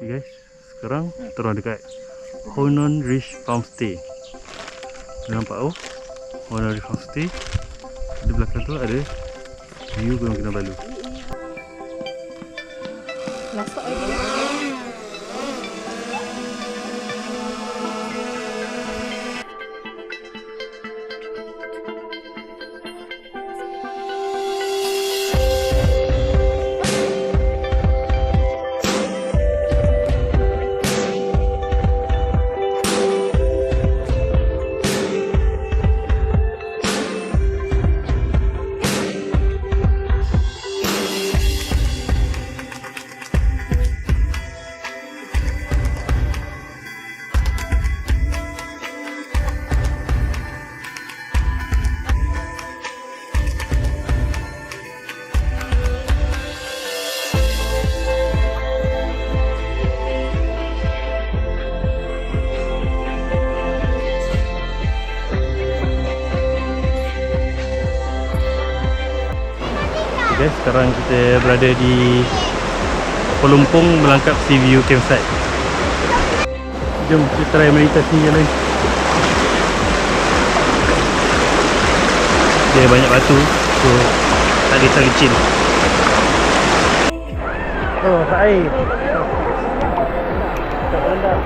Okay guys, sekarang kita orang dekat Hounon Ridge Farmstay. Nampak oh, Hounon Ridge Farmstay. Di belakang tu ada view Gunung Kinabalu. Masuk aja. Okay, sekarang kita berada di Polumpung, Melangkap Sea View Campsite. Jom kita try meditasi yang lain. Dia banyak batu, so tak ada terlalu chill. Oh, tak air. Tak rendah.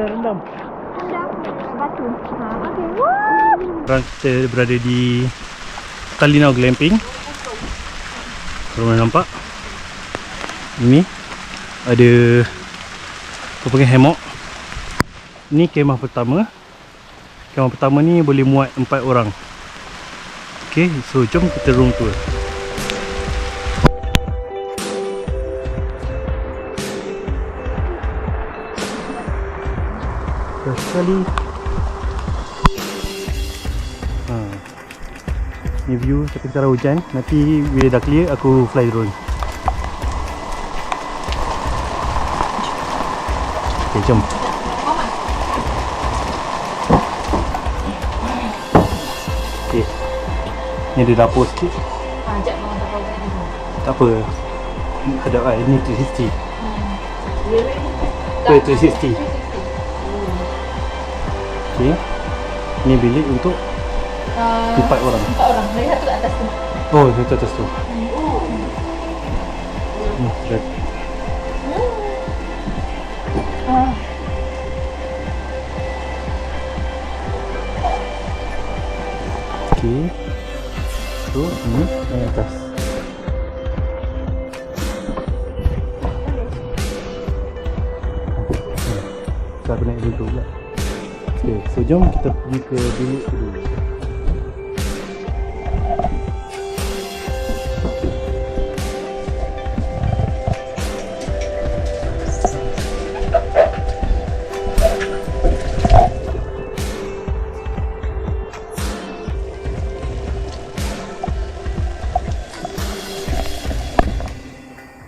Rendam batu. Okey. Sekarang kita berada di Tullynaw Glamping. Korang nampak? Ini ada apa panggil hammock. Ni kemah pertama. Kemah pertama ni boleh muat 4 orang. Okey, so jom kita room tour. Sekali. Ni view tapi sekarang hujan. Nanti bila dah clear aku fly drone. Okay, jom. Okay. Ni ada dapur sikit. Tak apa. Ada ni 360. Tu 360. Okay. Ni bilik untuk 4 orang. 4 orang. Dari satu kat atas tu. Oh, satu atas tu. Right. Okay. So, ni yang atas. So, aku naik dulu pula. Okay, so jom kita pergi ke bilik tu dulu.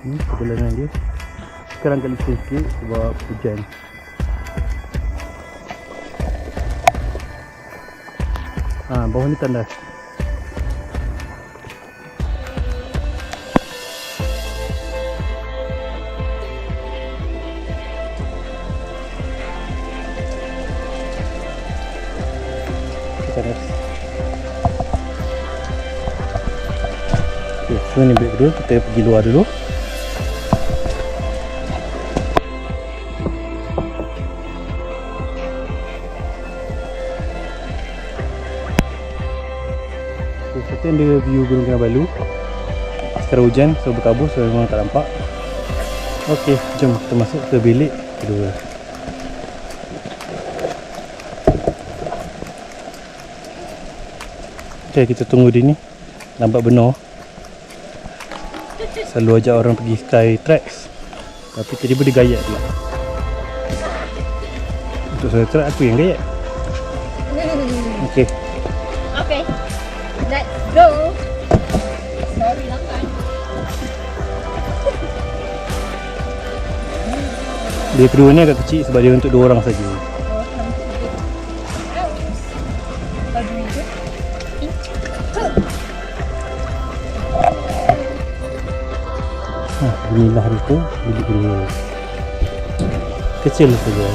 Ni perjalanan dia. Sekarang kali sikit sebab hujan. Bawah ni tandas. Tandas. Okay, so ni break dulu. Kita pergi luar dulu. Kita ada view Gunung Kinabalu. Sekarang hujan, so bertabur, so memang tak nampak. Okey, jom kita masuk ke bilik kedua. Okey, kita tunggu di ni. Nampak benar. Selalu ajak orang pergi sky tracks, tapi tiba-tiba dia gayat pula. Untuk sky track aku yang gayat. Okey. Okey. Let's go. Sorry lah kan. Dia kedua ni agak kecil sebab dia untuk 2 orang saja. Inilah itu bilik ini. Kecil saja.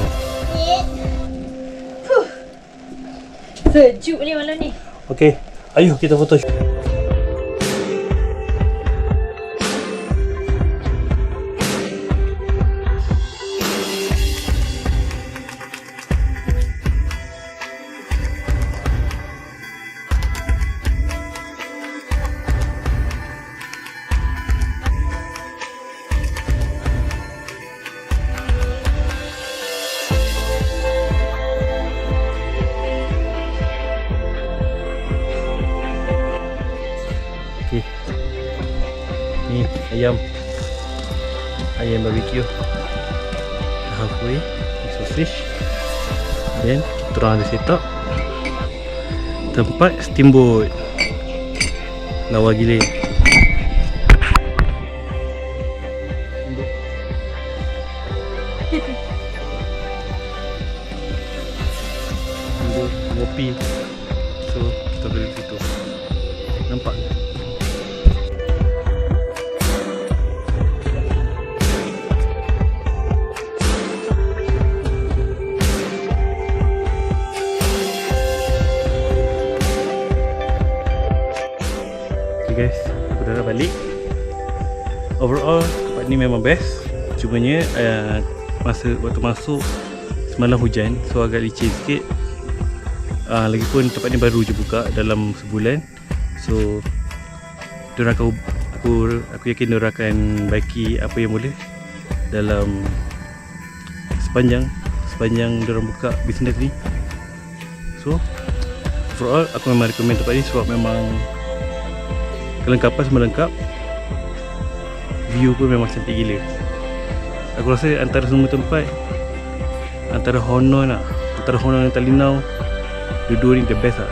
Sejuk ni malam ni. Okey, ayuh kita photoshoot. Okey. Ni ayam barbecue. Halfway sausage. Then kita orang ada set up tempat steamboat. Lawa gila. Untuk ngopi. So kita boleh situ. Nampak? Guys, aku dah balik. Overall tempat ni memang best. Cumanya waktu masuk semalam hujan, so agak licin sikit. Lagipun tempat ni baru je buka dalam sebulan. So diorang akan, aku yakin diorang akan baiki apa yang boleh dalam sepanjang diorang buka bisnes ni. So overall aku memang recommend tempat ni sebab memang kelengkapan semua lengkap. View pun memang cantik gila. Aku rasa antara semua tempat, antara Hounon dan Tullynaw, dua-dua ni the best lah.